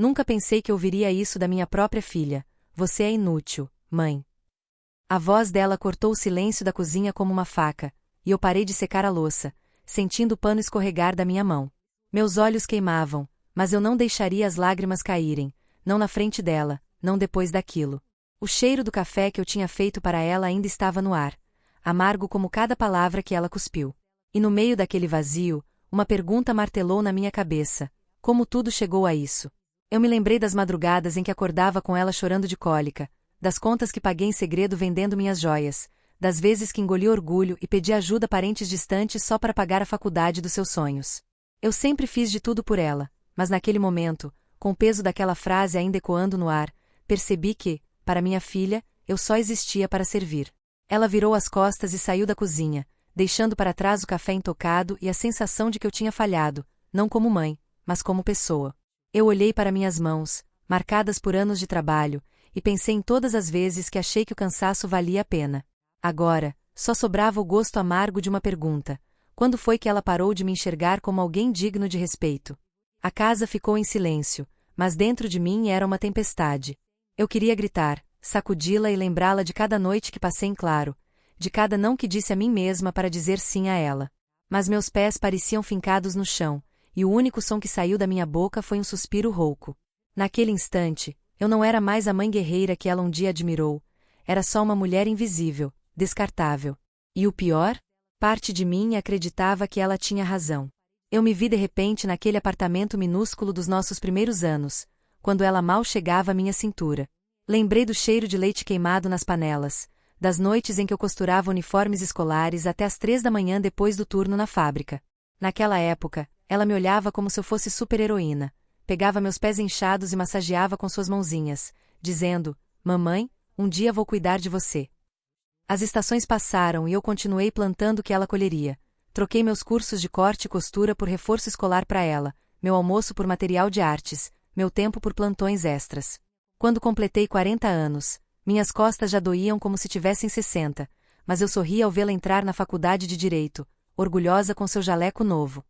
Nunca pensei que ouviria isso da minha própria filha. Você é inútil, mãe. A voz dela cortou o silêncio da cozinha como uma faca, e eu parei de secar a louça, sentindo o pano escorregar da minha mão. Meus olhos queimavam, mas eu não deixaria as lágrimas caírem, não na frente dela, não depois daquilo. O cheiro do café que eu tinha feito para ela ainda estava no ar, amargo como cada palavra que ela cuspiu. E no meio daquele vazio, uma pergunta martelou na minha cabeça: como tudo chegou a isso? Eu me lembrei das madrugadas em que acordava com ela chorando de cólica, das contas que paguei em segredo vendendo minhas joias, das vezes que engoli orgulho e pedi ajuda a parentes distantes só para pagar a faculdade dos seus sonhos. Eu sempre fiz de tudo por ela, mas naquele momento, com o peso daquela frase ainda ecoando no ar, percebi que, para minha filha, eu só existia para servir. Ela virou as costas e saiu da cozinha, deixando para trás o café intocado e a sensação de que eu tinha falhado, não como mãe, mas como pessoa. Eu olhei para minhas mãos, marcadas por anos de trabalho, e pensei em todas as vezes que achei que o cansaço valia a pena. Agora, só sobrava o gosto amargo de uma pergunta: quando foi que ela parou de me enxergar como alguém digno de respeito? A casa ficou em silêncio, mas dentro de mim era uma tempestade. Eu queria gritar, sacudi-la e lembrá-la de cada noite que passei em claro, de cada não que disse a mim mesma para dizer sim a ela. Mas meus pés pareciam fincados no chão, e o único som que saiu da minha boca foi um suspiro rouco. Naquele instante, eu não era mais a mãe guerreira que ela um dia admirou, era só uma mulher invisível, descartável. E o pior? Parte de mim acreditava que ela tinha razão. Eu me vi de repente naquele apartamento minúsculo dos nossos primeiros anos, quando ela mal chegava à minha cintura. Lembrei do cheiro de leite queimado nas panelas, das noites em que eu costurava uniformes escolares até às 3 da manhã depois do turno na fábrica. Naquela época, ela me olhava como se eu fosse super-heroína, pegava meus pés inchados e massageava com suas mãozinhas, dizendo: mamãe, um dia vou cuidar de você. As estações passaram e eu continuei plantando o que ela colheria. Troquei meus cursos de corte e costura por reforço escolar para ela, meu almoço por material de artes, meu tempo por plantões extras. Quando completei 40 anos, minhas costas já doíam como se tivessem 60, mas eu sorria ao vê-la entrar na faculdade de Direito, orgulhosa com seu jaleco novo.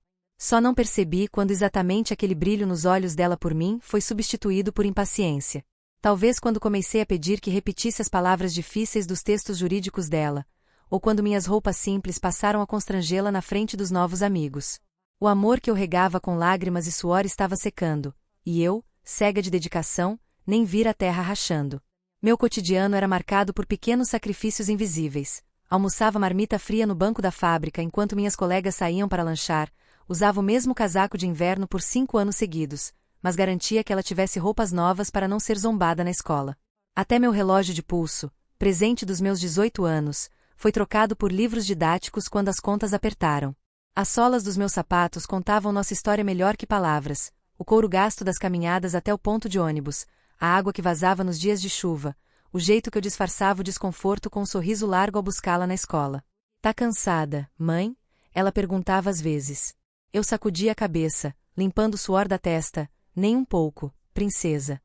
Só não percebi quando exatamente aquele brilho nos olhos dela por mim foi substituído por impaciência. Talvez quando comecei a pedir que repetisse as palavras difíceis dos textos jurídicos dela, ou quando minhas roupas simples passaram a constrangê-la na frente dos novos amigos. O amor que eu regava com lágrimas e suor estava secando, e eu, cega de dedicação, nem vira a terra rachando. Meu cotidiano era marcado por pequenos sacrifícios invisíveis. Almoçava marmita fria no banco da fábrica enquanto minhas colegas saíam para lanchar, usava o mesmo casaco de inverno por 5 anos seguidos, mas garantia que ela tivesse roupas novas para não ser zombada na escola. Até meu relógio de pulso, presente dos meus 18 anos, foi trocado por livros didáticos quando as contas apertaram. As solas dos meus sapatos contavam nossa história melhor que palavras, o couro gasto das caminhadas até o ponto de ônibus, a água que vazava nos dias de chuva, o jeito que eu disfarçava o desconforto com um sorriso largo ao buscá-la na escola. Tá cansada, mãe? Ela perguntava às vezes. Eu sacudia a cabeça, limpando o suor da testa. Nem um pouco, princesa.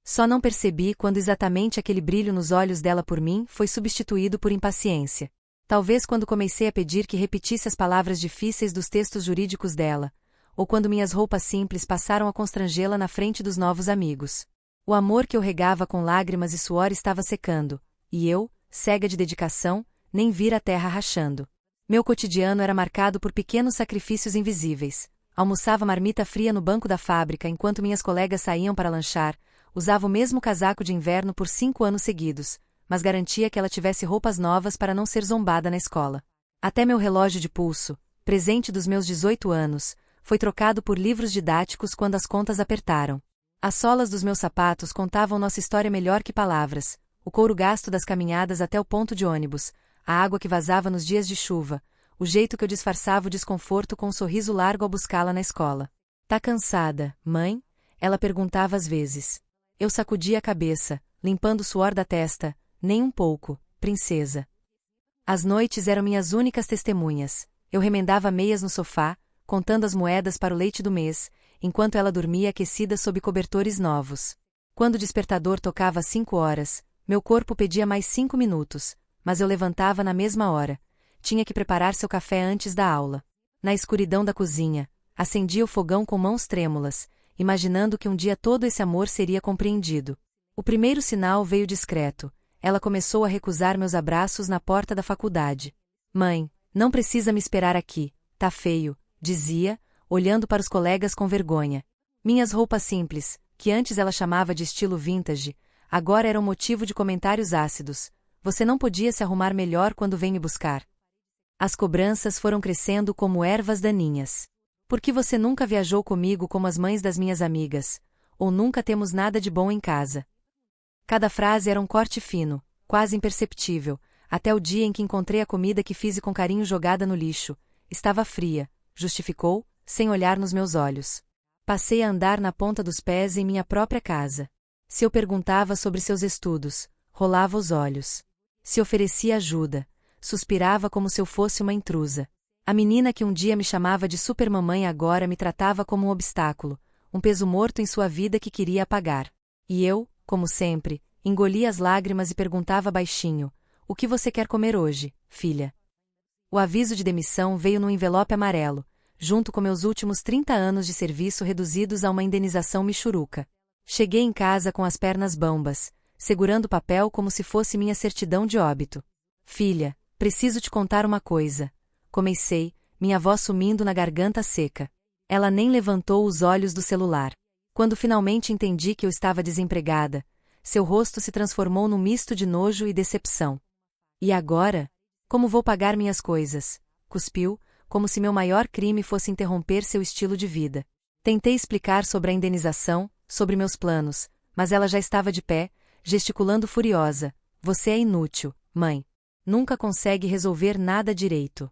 Só não percebi quando exatamente aquele brilho nos olhos dela por mim foi substituído por impaciência. Talvez quando comecei a pedir que repetisse as palavras difíceis dos textos jurídicos dela, ou quando minhas roupas simples passaram a constrangê-la na frente dos novos amigos. O amor que eu regava com lágrimas e suor estava secando, e eu, cega de dedicação, nem vira a terra rachando. Meu cotidiano era marcado por pequenos sacrifícios invisíveis. Almoçava marmita fria no banco da fábrica enquanto minhas colegas saíam para lanchar, usava o mesmo casaco de inverno por 5 anos seguidos, mas garantia que ela tivesse roupas novas para não ser zombada na escola. Até meu relógio de pulso, presente dos meus 18 anos, foi trocado por livros didáticos quando as contas apertaram. As solas dos meus sapatos contavam nossa história melhor que palavras, o couro gasto das caminhadas até o ponto de ônibus, a água que vazava nos dias de chuva, o jeito que eu disfarçava o desconforto com um sorriso largo ao buscá-la na escola. Tá cansada, mãe? Ela perguntava às vezes. Eu sacudia a cabeça, limpando o suor da testa. Nem um pouco, princesa. As noites eram minhas únicas testemunhas. Eu remendava meias no sofá, contando as moedas para o leite do mês, enquanto ela dormia aquecida sob cobertores novos. Quando o despertador tocava às 5 horas, meu corpo pedia mais 5 minutos, mas eu levantava na mesma hora. Tinha que preparar seu café antes da aula. Na escuridão da cozinha, acendia o fogão com mãos trêmulas, imaginando que um dia todo esse amor seria compreendido. O primeiro sinal veio discreto. Ela começou a recusar meus abraços na porta da faculdade. Mãe, não precisa me esperar aqui, tá feio, dizia, olhando para os colegas com vergonha. Minhas roupas simples, que antes ela chamava de estilo vintage, agora eram motivo de comentários ácidos. Você não podia se arrumar melhor quando vem me buscar. As cobranças foram crescendo como ervas daninhas. Por que você nunca viajou comigo como as mães das minhas amigas? Ou nunca temos nada de bom em casa? Cada frase era um corte fino, quase imperceptível, até o dia em que encontrei a comida que fiz e com carinho jogada no lixo. Estava fria, justificou, sem olhar nos meus olhos. Passei a andar na ponta dos pés em minha própria casa. Se eu perguntava sobre seus estudos, rolava os olhos. Se oferecia ajuda, suspirava como se eu fosse uma intrusa. A menina que um dia me chamava de supermamãe agora me tratava como um obstáculo, um peso morto em sua vida que queria apagar. E eu, como sempre, engolia as lágrimas e perguntava baixinho: o que você quer comer hoje, filha? O aviso de demissão veio num envelope amarelo, junto com meus últimos 30 anos de serviço reduzidos a uma indenização michuruca. Cheguei em casa com as pernas bambas, segurando o papel como se fosse minha certidão de óbito. Filha, preciso te contar uma coisa. Comecei, minha voz sumindo na garganta seca. Ela nem levantou os olhos do celular. Quando finalmente entendi que eu estava desempregada, seu rosto se transformou num misto de nojo e decepção. E agora? Como vou pagar minhas coisas? Cuspiu, como se meu maior crime fosse interromper seu estilo de vida. Tentei explicar sobre a indenização, sobre meus planos, mas ela já estava de pé, gesticulando furiosa. Você é inútil, mãe. Nunca consegue resolver nada direito.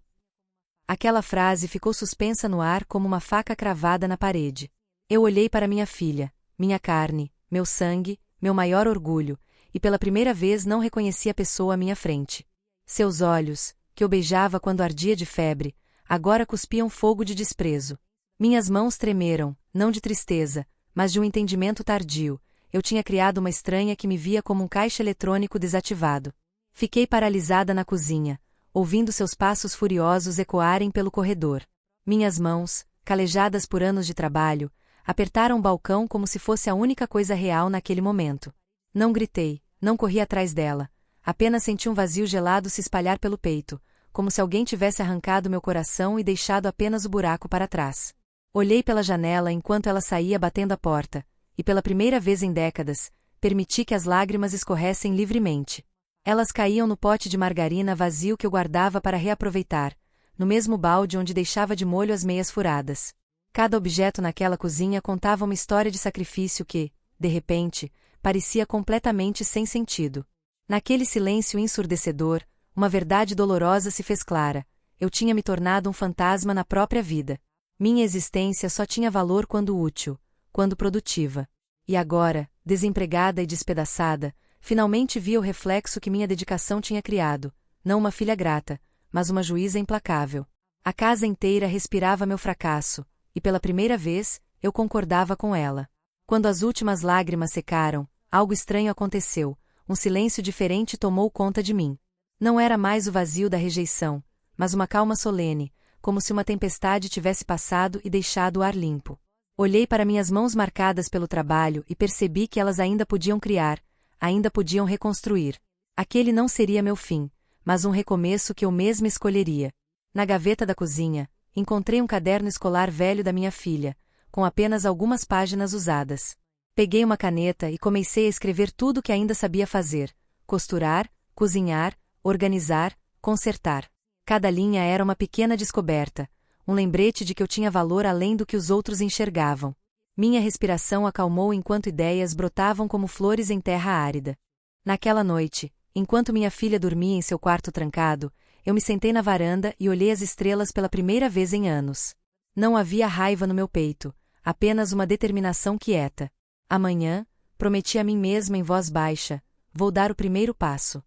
Aquela frase ficou suspensa no ar como uma faca cravada na parede. Eu olhei para minha filha, minha carne, meu sangue, meu maior orgulho, e pela primeira vez não reconheci a pessoa à minha frente. Seus olhos, que eu beijava quando ardia de febre, agora cuspiam fogo de desprezo. Minhas mãos tremeram, não de tristeza, mas de um entendimento tardio. Eu tinha criado uma estranha que me via como um caixa eletrônico desativado. Fiquei paralisada na cozinha, ouvindo seus passos furiosos ecoarem pelo corredor. Minhas mãos, calejadas por anos de trabalho, apertaram o balcão como se fosse a única coisa real naquele momento. Não gritei, não corri atrás dela, apenas senti um vazio gelado se espalhar pelo peito, como se alguém tivesse arrancado meu coração e deixado apenas o buraco para trás. Olhei pela janela enquanto ela saía batendo a porta, e pela primeira vez em décadas, permiti que as lágrimas escorressem livremente. Elas caíam no pote de margarina vazio que eu guardava para reaproveitar, no mesmo balde onde deixava de molho as meias furadas. Cada objeto naquela cozinha contava uma história de sacrifício que, de repente, parecia completamente sem sentido. Naquele silêncio ensurdecedor, uma verdade dolorosa se fez clara: eu tinha me tornado um fantasma na própria vida. Minha existência só tinha valor quando útil, quando produtiva. E agora, desempregada e despedaçada, finalmente via o reflexo que minha dedicação tinha criado, não uma filha grata, mas uma juíza implacável. A casa inteira respirava meu fracasso, e pela primeira vez, eu concordava com ela. Quando as últimas lágrimas secaram, algo estranho aconteceu, um silêncio diferente tomou conta de mim. Não era mais o vazio da rejeição, mas uma calma solene, como se uma tempestade tivesse passado e deixado o ar limpo. Olhei para minhas mãos marcadas pelo trabalho e percebi que elas ainda podiam criar, ainda podiam reconstruir. Aquele não seria meu fim, mas um recomeço que eu mesma escolheria. Na gaveta da cozinha, encontrei um caderno escolar velho da minha filha, com apenas algumas páginas usadas. Peguei uma caneta e comecei a escrever tudo o que ainda sabia fazer: costurar, cozinhar, organizar, consertar. Cada linha era uma pequena descoberta, um lembrete de que eu tinha valor além do que os outros enxergavam. Minha respiração acalmou enquanto ideias brotavam como flores em terra árida. Naquela noite, enquanto minha filha dormia em seu quarto trancado, eu me sentei na varanda e olhei as estrelas pela primeira vez em anos. Não havia raiva no meu peito, apenas uma determinação quieta. Amanhã, prometi a mim mesma em voz baixa, vou dar o primeiro passo.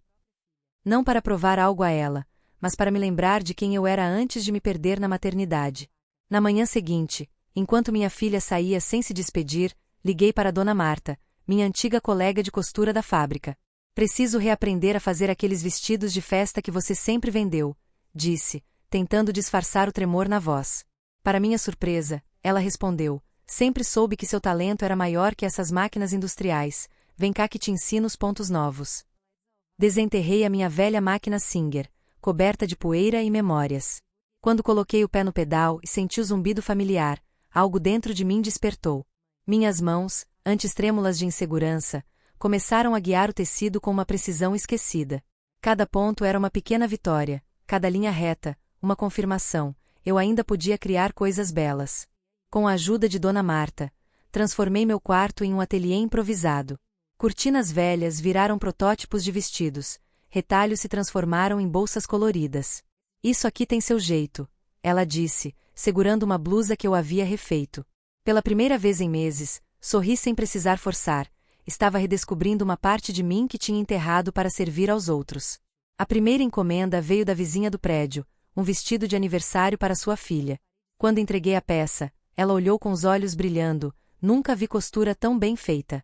Não para provar algo a ela, mas para me lembrar de quem eu era antes de me perder na maternidade. Na manhã seguinte, enquanto minha filha saía sem se despedir, liguei para Dona Marta, minha antiga colega de costura da fábrica. Preciso reaprender a fazer aqueles vestidos de festa que você sempre vendeu, disse, tentando disfarçar o tremor na voz. Para minha surpresa, ela respondeu: Sempre soube que seu talento era maior que essas máquinas industriais. Vem cá que te ensino os pontos novos. Desenterrei a minha velha máquina Singer, coberta de poeira e memórias. Quando coloquei o pé no pedal e senti o zumbido familiar, algo dentro de mim despertou. Minhas mãos, antes trêmulas de insegurança, começaram a guiar o tecido com uma precisão esquecida. Cada ponto era uma pequena vitória, cada linha reta, uma confirmação. Eu ainda podia criar coisas belas. Com a ajuda de Dona Marta, transformei meu quarto em um ateliê improvisado. Cortinas velhas viraram protótipos de vestidos, retalhos se transformaram em bolsas coloridas. Isso aqui tem seu jeito, ela disse, segurando uma blusa que eu havia refeito. Pela primeira vez em meses, sorri sem precisar forçar. Estava redescobrindo uma parte de mim que tinha enterrado para servir aos outros. A primeira encomenda veio da vizinha do prédio, um vestido de aniversário para sua filha. Quando entreguei a peça, ela olhou com os olhos brilhando. Nunca vi costura tão bem feita.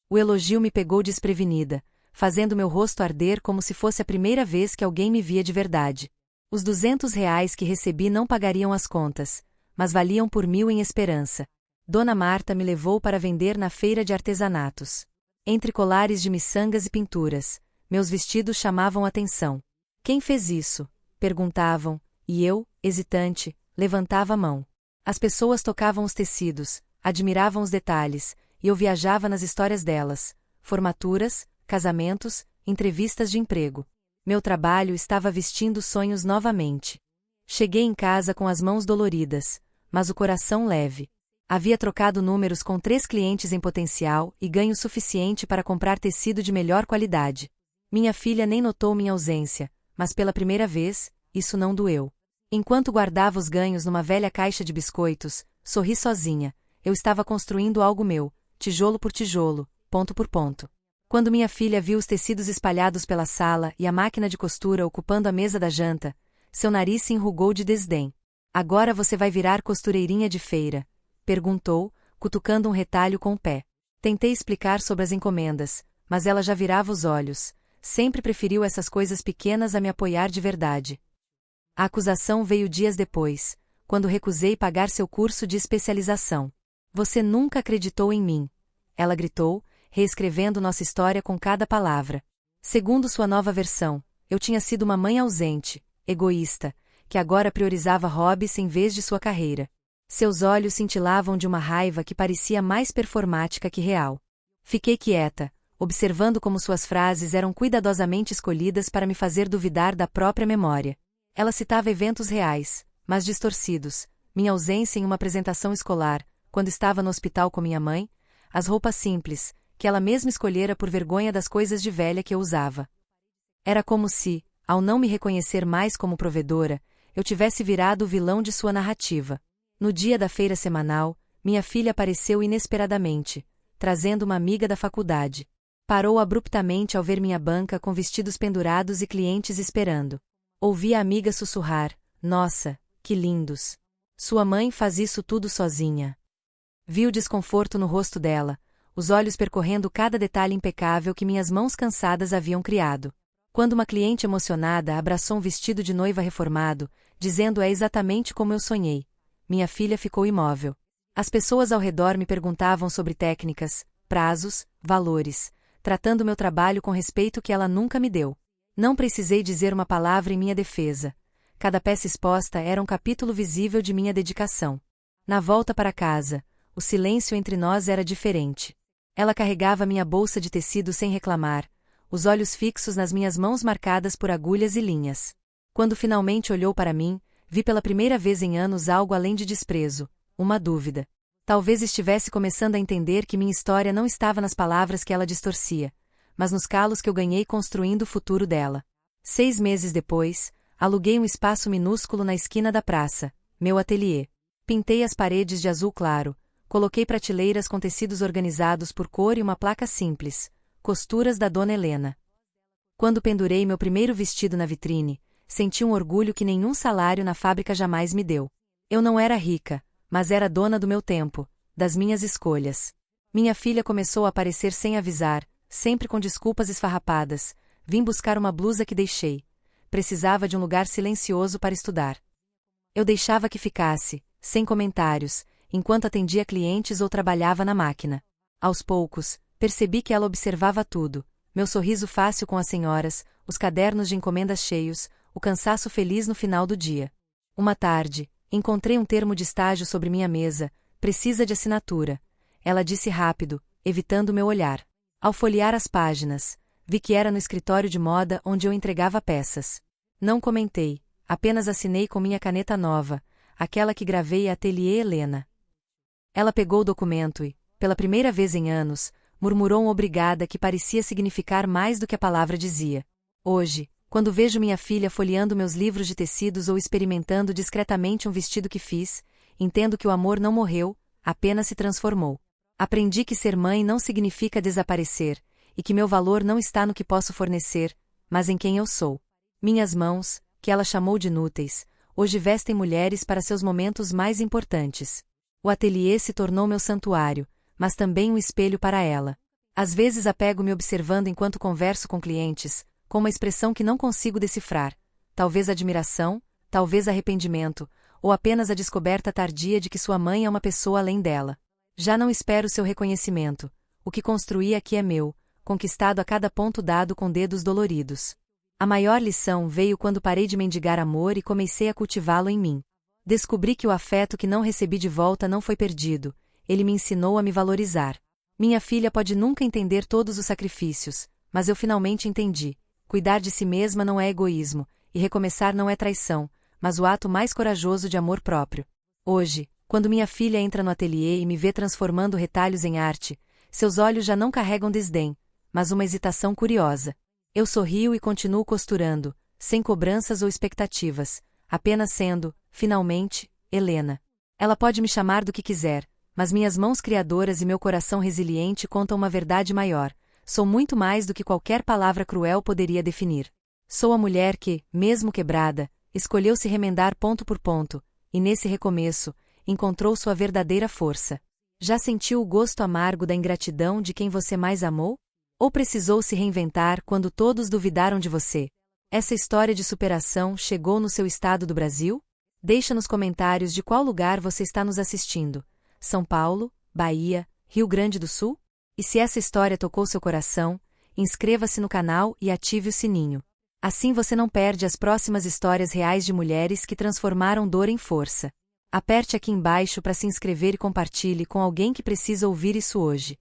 O elogio me pegou desprevenida, fazendo meu rosto arder como se fosse a primeira vez que alguém me via de verdade. Os R$ 200 que recebi não pagariam as contas, mas valiam por 1.000 em esperança. Dona Marta me levou para vender na feira de artesanatos. Entre colares de miçangas e pinturas, meus vestidos chamavam atenção. Quem fez isso? Perguntavam, e eu, hesitante, levantava a mão. As pessoas tocavam os tecidos, admiravam os detalhes, e eu viajava nas histórias delas, formaturas, casamentos, entrevistas de emprego. Meu trabalho estava vestindo sonhos novamente. Cheguei em casa com as mãos doloridas, mas o coração leve. Havia trocado números com 3 clientes em potencial e ganho suficiente para comprar tecido de melhor qualidade. Minha filha nem notou minha ausência, mas pela primeira vez, isso não doeu. Enquanto guardava os ganhos numa velha caixa de biscoitos, sorri sozinha. Eu estava construindo algo meu, tijolo por tijolo, ponto por ponto. Quando minha filha viu os tecidos espalhados pela sala e a máquina de costura ocupando a mesa da janta, seu nariz se enrugou de desdém. Agora você vai virar costureirinha de feira? Perguntou, cutucando um retalho com o pé. Tentei explicar sobre as encomendas, mas ela já virava os olhos. Sempre preferiu essas coisas pequenas a me apoiar de verdade. A acusação veio dias depois, quando recusei pagar seu curso de especialização. Você nunca acreditou em mim. Ela gritou, reescrevendo nossa história com cada palavra. Segundo sua nova versão, eu tinha sido uma mãe ausente, egoísta, que agora priorizava hobbies em vez de sua carreira. Seus olhos cintilavam de uma raiva que parecia mais performática que real. Fiquei quieta, observando como suas frases eram cuidadosamente escolhidas para me fazer duvidar da própria memória. Ela citava eventos reais, mas distorcidos, minha ausência em uma apresentação escolar, quando estava no hospital com minha mãe, as roupas simples, que ela mesma escolhera por vergonha das coisas de velha que eu usava. Era como se, ao não me reconhecer mais como provedora, eu tivesse virado o vilão de sua narrativa. No dia da feira semanal, minha filha apareceu inesperadamente, trazendo uma amiga da faculdade. Parou abruptamente ao ver minha banca com vestidos pendurados e clientes esperando. Ouvi a amiga sussurrar, nossa, que lindos. Sua mãe faz isso tudo sozinha. Vi o desconforto no rosto dela, os olhos percorrendo cada detalhe impecável que minhas mãos cansadas haviam criado. Quando uma cliente emocionada abraçou um vestido de noiva reformado, dizendo é exatamente como eu sonhei, minha filha ficou imóvel. As pessoas ao redor me perguntavam sobre técnicas, prazos, valores, tratando meu trabalho com respeito que ela nunca me deu. Não precisei dizer uma palavra em minha defesa. Cada peça exposta era um capítulo visível de minha dedicação. Na volta para casa, o silêncio entre nós era diferente. Ela carregava minha bolsa de tecido sem reclamar, os olhos fixos nas minhas mãos marcadas por agulhas e linhas. Quando finalmente olhou para mim, vi pela primeira vez em anos algo além de desprezo, uma dúvida. Talvez estivesse começando a entender que minha história não estava nas palavras que ela distorcia, mas nos calos que eu ganhei construindo o futuro dela. 6 meses depois, aluguei um espaço minúsculo na esquina da praça, meu ateliê. Pintei as paredes de azul claro, coloquei prateleiras com tecidos organizados por cor e uma placa simples, costuras da Dona Helena. Quando pendurei meu primeiro vestido na vitrine, senti um orgulho que nenhum salário na fábrica jamais me deu. Eu não era rica, mas era dona do meu tempo, das minhas escolhas. Minha filha começou a aparecer sem avisar, sempre com desculpas esfarrapadas. Vim buscar uma blusa que deixei. Precisava de um lugar silencioso para estudar. Eu deixava que ficasse, sem comentários, enquanto atendia clientes ou trabalhava na máquina. Aos poucos, percebi que ela observava tudo: meu sorriso fácil com as senhoras, os cadernos de encomendas cheios, o cansaço feliz no final do dia. Uma tarde, encontrei um termo de estágio sobre minha mesa: precisa de assinatura. Ela disse rápido, evitando meu olhar. Ao folhear as páginas, vi que era no escritório de moda onde eu entregava peças. Não comentei, apenas assinei com minha caneta nova, aquela que gravei Ateliê Helena. Ela pegou o documento e, pela primeira vez em anos, murmurou um obrigada que parecia significar mais do que a palavra dizia. Hoje, quando vejo minha filha folheando meus livros de tecidos ou experimentando discretamente um vestido que fiz, entendo que o amor não morreu, apenas se transformou. Aprendi que ser mãe não significa desaparecer, e que meu valor não está no que posso fornecer, mas em quem eu sou. Minhas mãos, que ela chamou de inúteis, hoje vestem mulheres para seus momentos mais importantes. O ateliê se tornou meu santuário, mas também um espelho para ela. Às vezes a pego me observando enquanto converso com clientes, com uma expressão que não consigo decifrar, talvez admiração, talvez arrependimento, ou apenas a descoberta tardia de que sua mãe é uma pessoa além dela. Já não espero seu reconhecimento. O que construí aqui é meu, conquistado a cada ponto dado com dedos doloridos. A maior lição veio quando parei de mendigar amor e comecei a cultivá-lo em mim. Descobri que o afeto que não recebi de volta não foi perdido, ele me ensinou a me valorizar. Minha filha pode nunca entender todos os sacrifícios, mas eu finalmente entendi. Cuidar de si mesma não é egoísmo, e recomeçar não é traição, mas o ato mais corajoso de amor próprio. Hoje, quando minha filha entra no ateliê e me vê transformando retalhos em arte, seus olhos já não carregam desdém, mas uma hesitação curiosa. Eu sorrio e continuo costurando, sem cobranças ou expectativas, apenas sendo, finalmente, Helena. Ela pode me chamar do que quiser, mas minhas mãos criadoras e meu coração resiliente contam uma verdade maior: sou muito mais do que qualquer palavra cruel poderia definir. Sou a mulher que, mesmo quebrada, escolheu se remendar ponto por ponto, e nesse recomeço, encontrou sua verdadeira força. Já sentiu o gosto amargo da ingratidão de quem você mais amou? Ou precisou se reinventar quando todos duvidaram de você? Essa história de superação chegou no seu estado do Brasil? Deixa nos comentários de qual lugar você está nos assistindo. São Paulo, Bahia, Rio Grande do Sul? E se essa história tocou seu coração, inscreva-se no canal e ative o sininho. Assim você não perde as próximas histórias reais de mulheres que transformaram dor em força. Aperte aqui embaixo para se inscrever e compartilhe com alguém que precisa ouvir isso hoje.